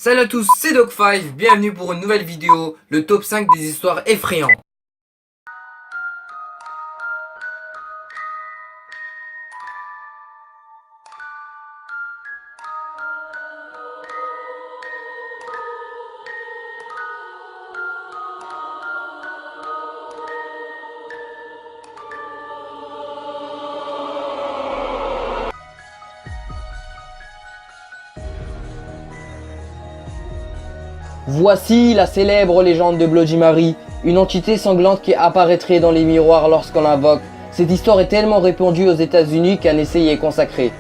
Salut à tous, c'est Doc5, bienvenue pour une nouvelle vidéo, le top 5 des histoires effrayantes. Voici la célèbre légende de Bloody Mary, une entité sanglante qui apparaîtrait dans les miroirs lorsqu'on l'invoque. Cette histoire est tellement répandue aux États-Unis qu'un essai y est consacré.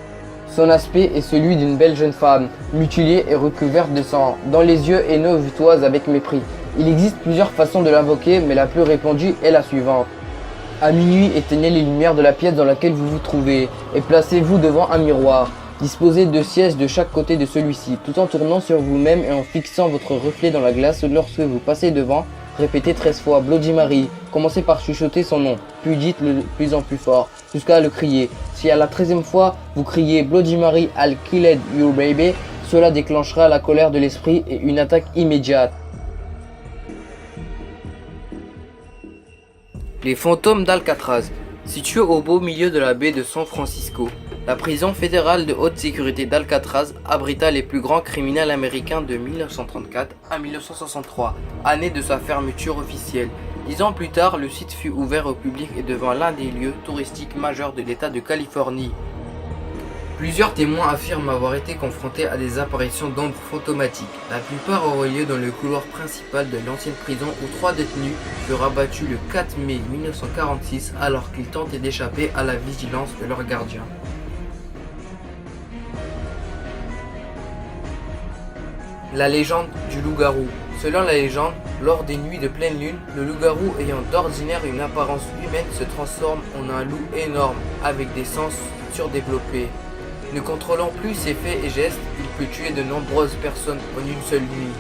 Son aspect est celui d'une belle jeune femme, mutilée et recouverte de sang, dont les yeux haineux vous toisent avec mépris. Il existe plusieurs façons de l'invoquer, mais la plus répandue est la suivante. À minuit, éteignez les lumières de la pièce dans laquelle vous vous trouvez et placez-vous devant un miroir. Disposez de sièges de chaque côté de celui-ci, tout en tournant sur vous-même et en fixant votre reflet dans la glace. Lorsque vous passez devant, répétez 13 fois Bloody Mary. Commencez par chuchoter son nom, puis dites-le de plus en plus fort, jusqu'à le crier. Si à la 13e fois, vous criez Bloody Mary, I'll kill your baby, cela déclenchera la colère de l'esprit et une attaque immédiate. Les fantômes d'Alcatraz. Situé au beau milieu de la baie de San Francisco, la prison fédérale de haute sécurité d'Alcatraz abrita les plus grands criminels américains de 1934 à 1963, année de sa fermeture officielle. 10 ans plus tard, le site fut ouvert au public et devint l'un des lieux touristiques majeurs de l'État de Californie. Plusieurs témoins affirment avoir été confrontés à des apparitions d'ombres fantomatiques. La plupart auraient lieu dans le couloir principal de l'ancienne prison où 3 détenus furent abattus le 4 mai 1946 alors qu'ils tentaient d'échapper à la vigilance de leurs gardiens. La légende du loup-garou. Selon la légende, lors des nuits de pleine lune, le loup-garou ayant d'ordinaire une apparence humaine se transforme en un loup énorme avec des sens surdéveloppés. Ne contrôlant plus ses faits et gestes, il peut tuer de nombreuses personnes en une seule nuit.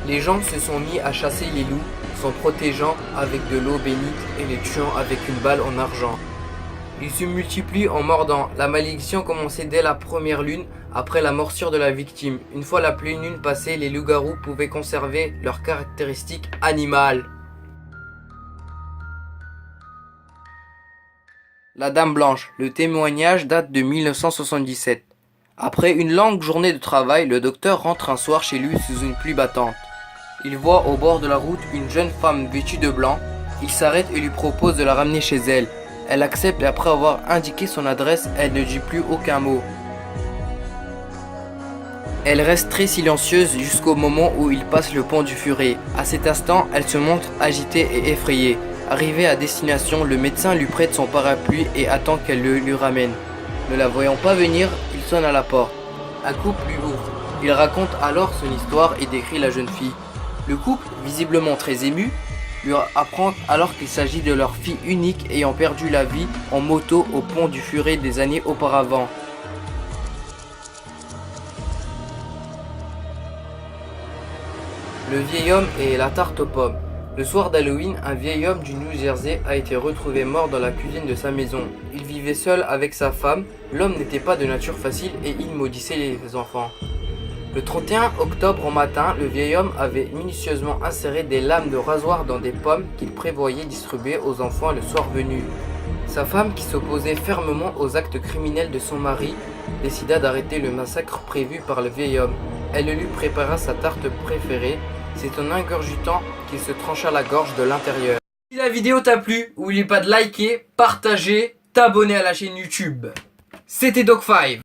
Les gens se sont mis à chasser les loups, s'en protégeant avec de l'eau bénite et les tuant avec une balle en argent. Ils se multiplient en mordant. La malédiction commençait dès la première lune, après la morsure de la victime. Une fois la pleine lune passée, les loups-garous pouvaient conserver leurs caractéristiques animales. La Dame Blanche. Le témoignage date de 1977. Après une longue journée de travail, le docteur rentre un soir chez lui sous une pluie battante. Il voit au bord de la route une jeune femme vêtue de blanc. Il s'arrête et lui propose de la ramener chez elle. Elle accepte et après avoir indiqué son adresse, elle ne dit plus aucun mot. Elle reste très silencieuse jusqu'au moment où il passe le pont du Furet. À cet instant, elle se montre agitée et effrayée. Arrivé à destination, le médecin lui prête son parapluie et attend qu'elle le lui ramène. Ne la voyant pas venir, il sonne à la porte. Un couple lui ouvre. Il raconte alors son histoire et décrit la jeune fille. Le couple, visiblement très ému, lui apprend alors qu'il s'agit de leur fille unique ayant perdu la vie en moto au pont du Furet des années auparavant. Le vieil homme et la tarte aux pommes. Le soir d'Halloween, un vieil homme du New Jersey a été retrouvé mort dans la cuisine de sa maison. Il vivait seul avec sa femme, l'homme n'était pas de nature facile et il maudissait les enfants. Le 31 octobre au matin, le vieil homme avait minutieusement inséré des lames de rasoir dans des pommes qu'il prévoyait distribuer aux enfants le soir venu. Sa femme, qui s'opposait fermement aux actes criminels de son mari, décida d'arrêter le massacre prévu par le vieil homme. Elle lui prépara sa tarte préférée. C'est en ingurgitant qu'il se trancha la gorge de l'intérieur. Si la vidéo t'a plu, n'oublie pas de liker, partager, t'abonner à la chaîne YouTube. C'était Doc5.